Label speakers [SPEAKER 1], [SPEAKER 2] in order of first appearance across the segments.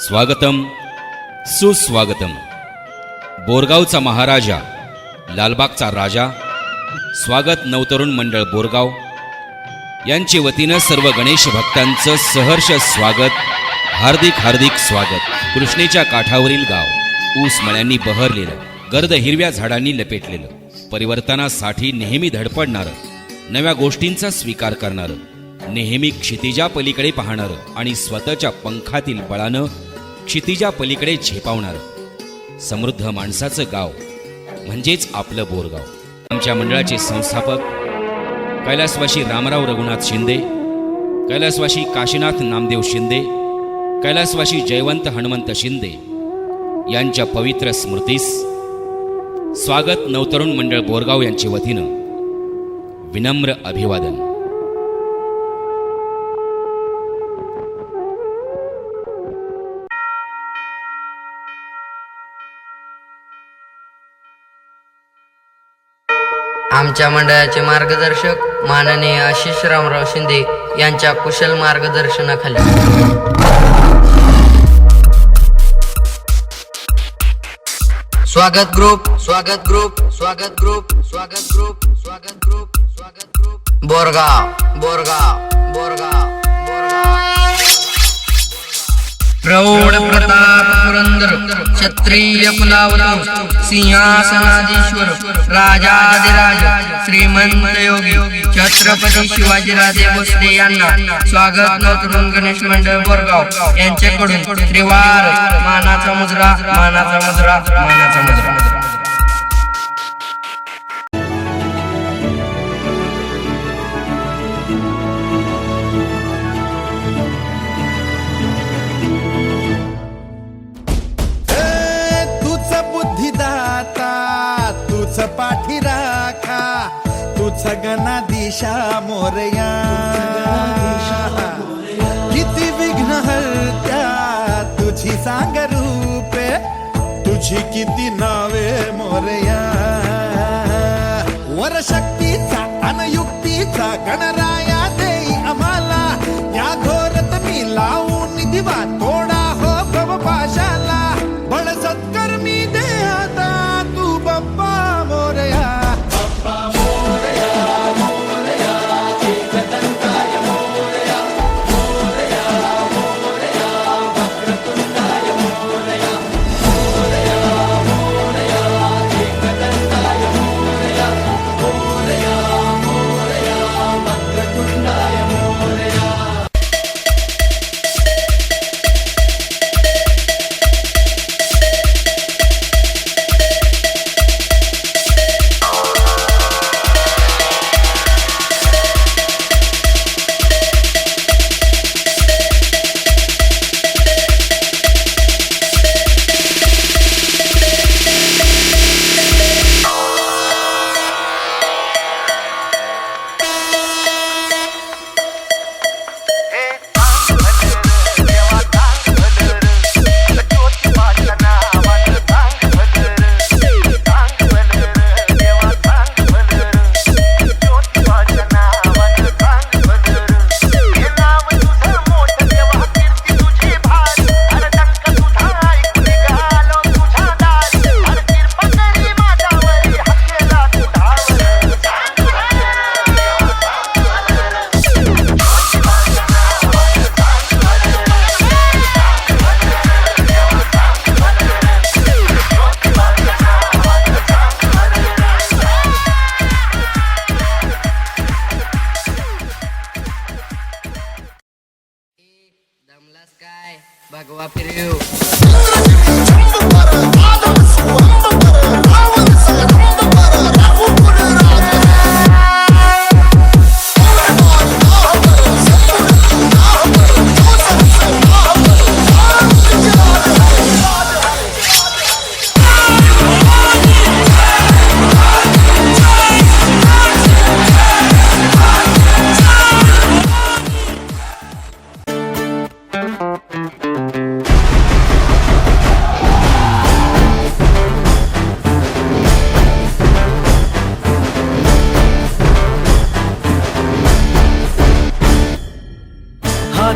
[SPEAKER 1] स्वागतम सुस्वागतम. बोरगावचा महाराजा, लालबागचा राजा, स्वागत नवतरुण मंडळ बोरगाव यांच्या वतीनं सर्व गणेश भक्तांचं सहर्ष स्वागत, हार्दिक हार्दिक स्वागत. कृष्णेच्या काठावरील गाव ऊस मळ्यांनी बहरलेलं, गर्द हिरव्या झाडांनी लपेटलेलं, परिवर्तनासाठी नेहमी धडपडणारं, नव्या गोष्टींचा स्वीकार करणारं, नेहमी क्षितिजा पलीकडे पाहणारं आणि स्वतःच्या पंखातील बळानं क्षितिजा पलीकडे झेपावणारं समृद्ध माणसाचं गाव म्हणजेच आपलं बोरगाव. आमच्या मंडळाचे संस्थापक कैलासवासी रामराव रघुनाथ शिंदे, कैलासवासी काशीनाथ नामदेव शिंदे, कैलासवासी जयवंत हनुमंत शिंदे यांच्या पवित्र स्मृतीस स्वागत नवतरुण मंडळ बोरगाव यांच्या वतीनं विनम्र अभिवादन.
[SPEAKER 2] आमच्या मंडळाचे मार्गदर्शक माननीय आशिष रामराव शिंदे यांच्या कुशल मार्गदर्शनाखाली स्वागत ग्रुप स्वागत ग्रुप स्वागत ग्रुप स्वागत ग्रुप स्वागत ग्रुप स्वागत ग्रुप बोरगाव बोरगाव बोरगाव बोरगाव. प्रौढ प्रताप पुरंदर क्षत्रिय कुलावतंस सिंहासनाधीश्वर राजाधिराज श्रीमंत योगी छत्रपती शिवाजीराजे भोसले यांना स्वागत नवतरुण गणेश मंडळ बोरगाव यांच्याकडून त्रिवार मानाचा मुजरा मानाचा मुजरा मानाचा मुजरा.
[SPEAKER 3] पाठी राखा तुझ गणाधीशा मोरया, किती विघ्न हरत्या तुझी सांग रूपे, तुझी किती नावे मोरया. वर शक्तीचा अनयुक्तीचा गणराया देई आम्हाला, या घोरत मी लावून दिवा तोडा हो भवपाशाला. बळ सत्कर्मी देहाता तू बाप्पा मोरया.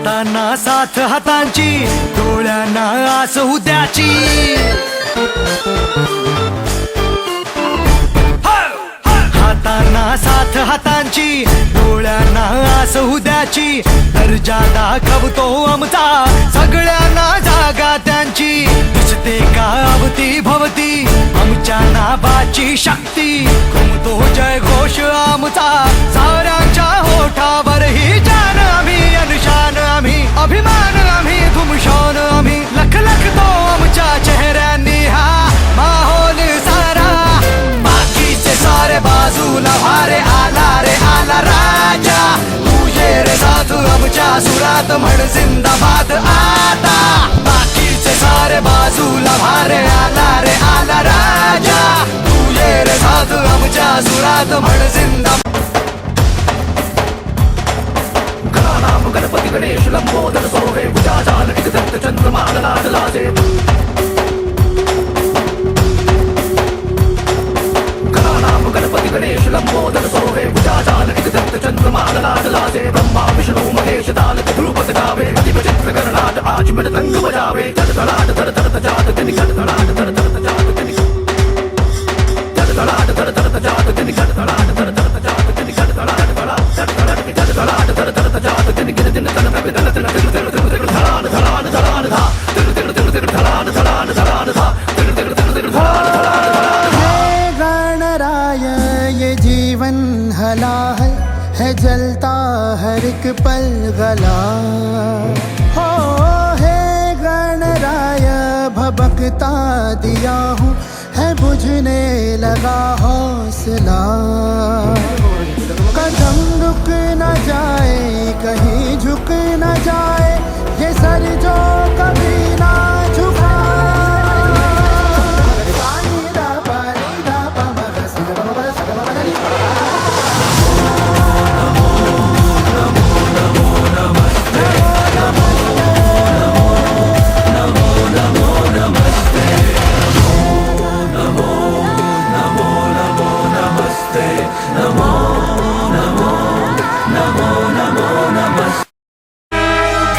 [SPEAKER 4] हातांना साथ हातांची, डोळ्यांना आस उद्याची. हातांना साथ हातांची, डोळ्यांना आस उद्याची. दर्जा दाखवतो आमचा, सगळ्यांना जागा त्यांची. दिसते का अवती भवती आमच्या नावाची शक्ती. घुमतो जय घोष आमचा, साऱ्यांच्या होठावर ही जान आम्ही. अनुशान आम्ही, अभिमान आम्ही, घुमशान आम्ही. लख लखतो आमच्या चेहऱ्यांनी हा माहोल सारा. बाकीचे सारे बाजूला भारे, आला रे आला राजा. तुझे रे साधू आमच्या सुरात म्हण जिंदाबाद आता. बाकीचे सारे बाजूला भारे, आला रे आला राजा. तुझे रे साधू आमच्या सुरात म्हण जिंदाबाद. गणानाम गणपती गणेश लंबोदर सोहे, भुजाजाल दिग्दत्त चंद्रमान लाडलाजे. गणानाम गणपती गणेश लंबोदर सोहे, भुजाजाल दिग्दत्त चंद्रमान लाडलाजे. ब्रह्मा विष्णू महेश तालक ध्रुपद गावे, अधिपचित्र गणनाट आज मृदंग बजावे. तडतडाट तडतडत जात तिनि गडतडाट तडतडत जात तिनि तडतडाट तडतडत जात तिनि गडतडाट तडतडत जात तिनि गडतडाट तडाट तडतडत तडतडाट तडतडत जात तिनि गिरदिन तन तन तन तन तन तन तन धडान धडान धडान धा तन तन तन तन धडान धडान धडान धा तन तन तन तन धडान धडान धडान.
[SPEAKER 5] हे गणराय ये जीवन हला है जलता हर एक पल गला. हो हे गणराय भबकता दिया हूँ, है बुझने लगा हौसला. कदम रुक न जाए, कहीं झुक न जाए, ये सर जो कभी ना झुका.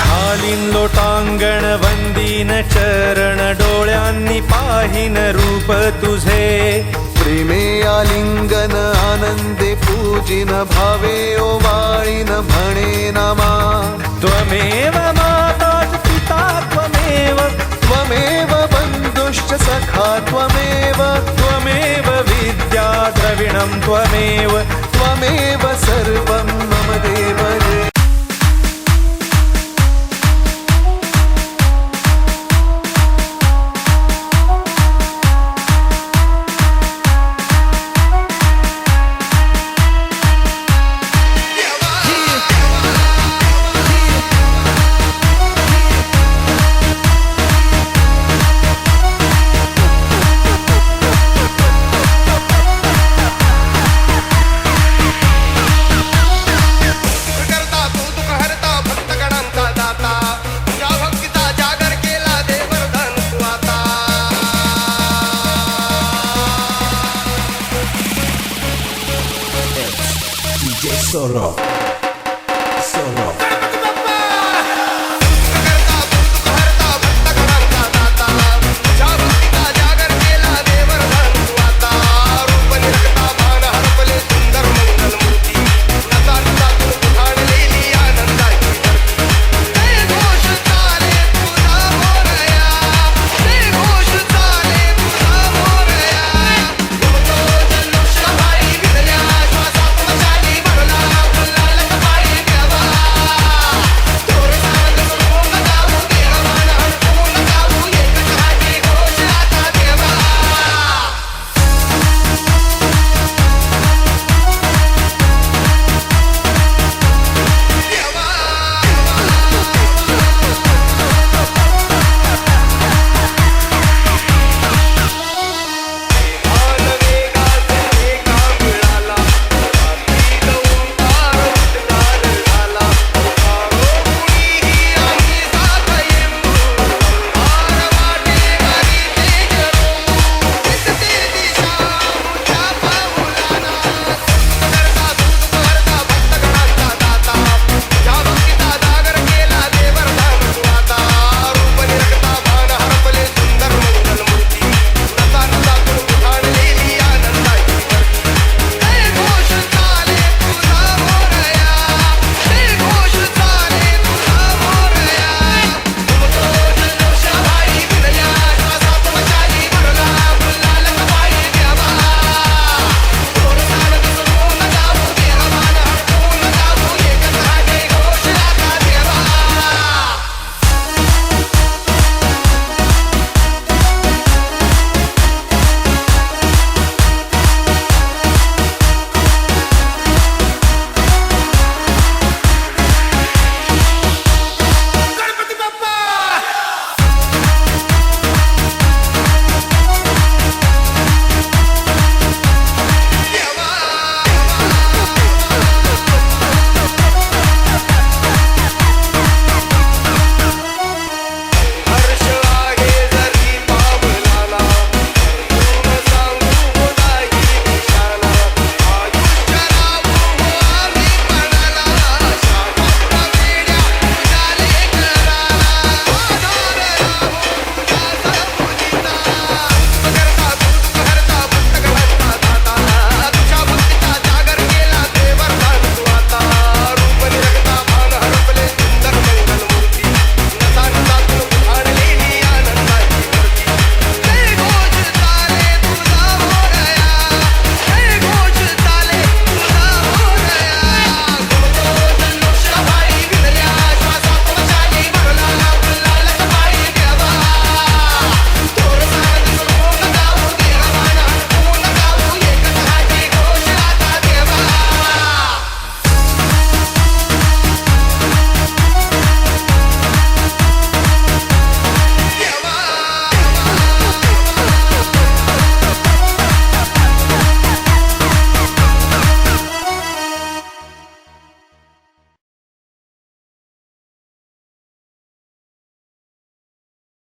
[SPEAKER 4] घालीन लोटांगण वंदीन चरण, डोळ्यांनी पाहिन रूप तुझे.
[SPEAKER 6] प्रेमे आलिंगन आनंदे पूजिन, भावे ओवाळीन म्हणे नमा.
[SPEAKER 4] त्वमेव माता पिता त्वमेव,
[SPEAKER 6] त्वमेव बन्धुश्च सखा त्वमेव.
[SPEAKER 4] त्वमेव विद्या द्रविणं त्वमेव.
[SPEAKER 6] त्वमेव सर्वं मम देव रे.
[SPEAKER 3] Solo